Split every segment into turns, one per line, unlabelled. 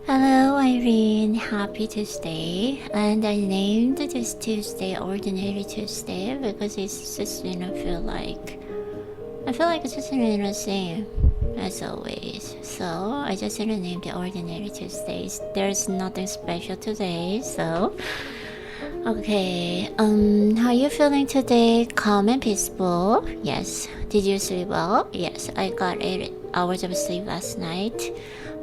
Hello, Irene. Happy Tuesday. And I named this Tuesday Ordinary Tuesday because it's just I feel like it's just the same as always. So I just named it Ordinary Tuesdays. There's nothing special today. So okay. How you feeling today? Calm and peaceful. Yes. Did you sleep well? Yes. I got 8 hours of sleep last night.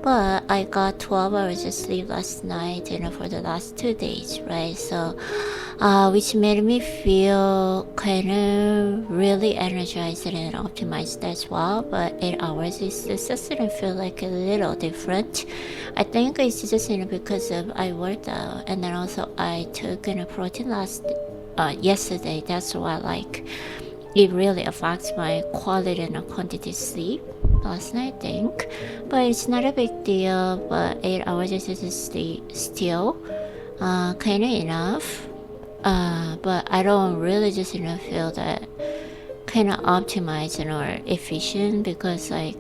But I got 12 hours of sleep last night, for the last 2 days, right? So, which made me feel kind of really energized and optimized as well. But 8 hours is just didn't feel like a little different. I think it's just because of I worked out, and then also I took protein yesterday. That's why it really affects my quality and quantity sleep last night, I think. But it's not a big deal. But 8 hours is still kind of enough. But I don't really just feel that kind of optimized or efficient because I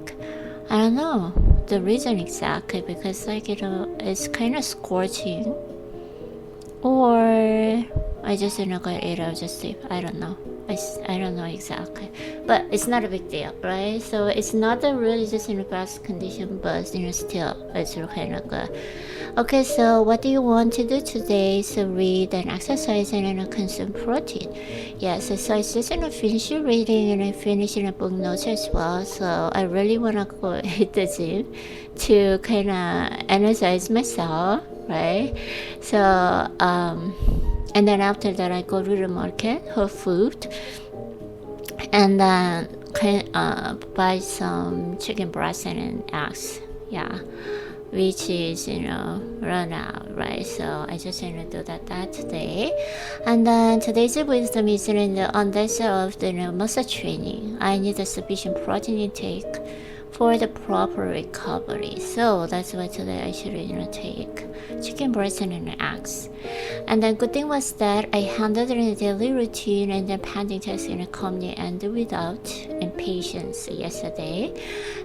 don't know the reason exactly because it's kind of scorching, or I just got 8 hours of sleep. I don't know. I don't know exactly, but it's not a big deal, right? So it's not really just in a best condition, but still it's kind of good. Okay, so what do you want to do today? So read and exercise and consume protein. Yes, so I just finish reading and I finish book notes as well. So I really want to go hit the gym to kind of energize myself, right? So and then after that I go to the market, Whole Food, and then buy some chicken breast and eggs, yeah, which is run out, right? So I just do that today. And then today's wisdom is on this of the muscle training. I need a sufficient protein intake for the proper recovery. So that's why today I should take chicken breast and eggs. And then good thing was that I handled it in a daily routine and then pending test calmly and without impatience yesterday.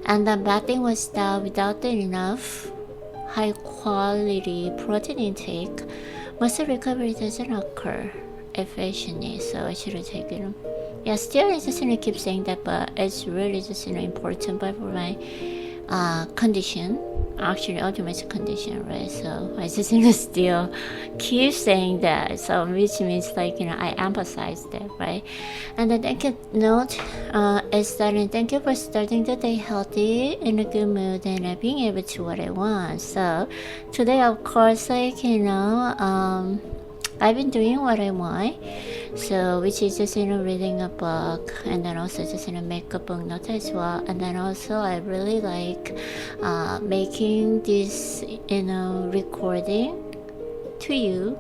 And the bad thing was that without enough high quality protein intake, muscle recovery doesn't occur efficiently. So I should have taken them. Yeah, still I just keep saying that, but it's really just important for my condition, actually ultimate condition, right? So I just still keep saying that, so which means I emphasize that, right? And the thank you note is that thank you for starting the day healthy, in a good mood, and being able to what I want. So today, of course, I've been doing what I want, so which is just reading a book, and then also just make a book note as well. And then also I really like making this recording to you,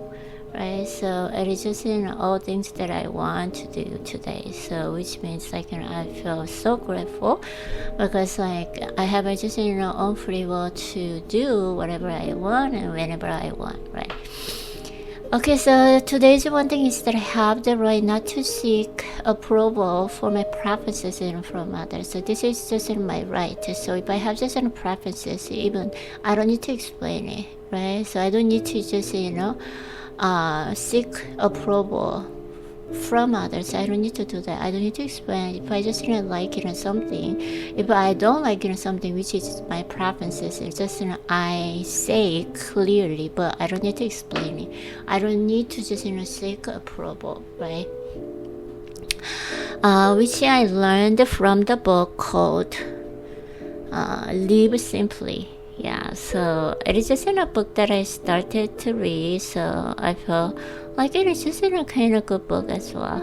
right? So it is just all things that I want to do today. So which means I feel so grateful because I have just own free will to do whatever I want and whenever I want, right? Okay, so today's one thing is that I have the right not to seek approval for my preferences from others. So this is just my right. So if I have just preferences, even I don't need to explain it, right? So I don't need to just seek approval from others. I don't need to do that. I don't need to explain. If I just like something, if I don't like something, which is my preferences, it's just I say clearly, but I don't need to explain it. I don't need to just seek approval, right? Which I learned from the book called Live Simply. Yeah, so it is just a book that I started to read, so I feel like it is just a kind of good book as well.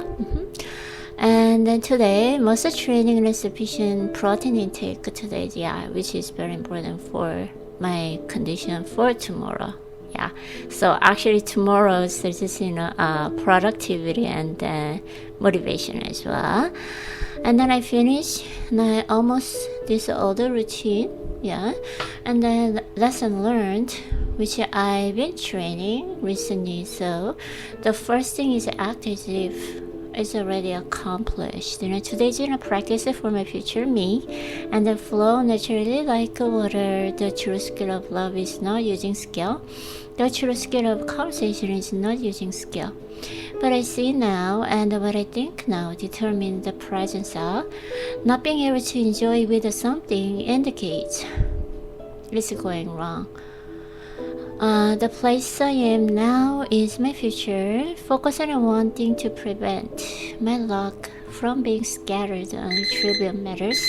And then today, muscle training and sufficient protein intake today, yeah, which is very important for my condition for tomorrow. Yeah, so actually tomorrow is just productivity and motivation as well. And then I finish, and I almost did all the routine. Yeah, and then lesson learned, which I've been training recently. So the first thing is act as if is already accomplished. Today's practice for my future me, and the flow naturally like water. The true skill of love is not using skill. The true skill of conversation is not using skill. But I see now, and what I think now determines the presence of. Not being able to enjoy with something indicates it's going wrong. The place I am now is my future. Focus on wanting to prevent my luck from being scattered on trivial matters.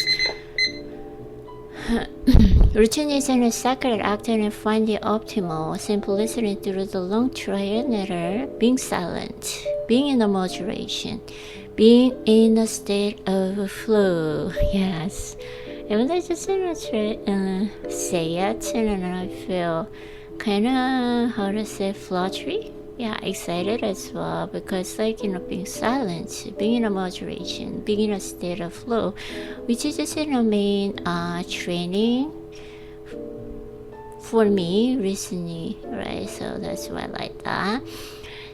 Routine is a sacred act and find the optimal simplicity through the long trial and error. Being silent, being in a moderation, being in a state of flow. Yes. Even though I just say it, and I feel kind of, how to say, fluttery. Yeah, excited as well, because being silent, being in a moderation, being in a state of flow, which is just main training for me recently, right? So that's why I like that.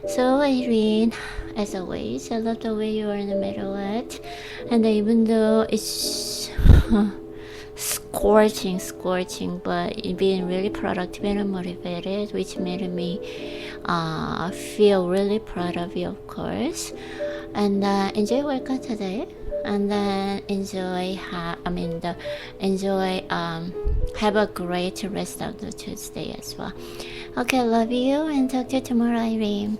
So Irene, as always, I love the way you are in the middle of it, and even though it's scorching, but being really productive and motivated, which made me feel really proud of you, of course. And enjoy workout today, and then have a great rest of the Tuesday as well. Okay, love you, and talk to you tomorrow, Irene.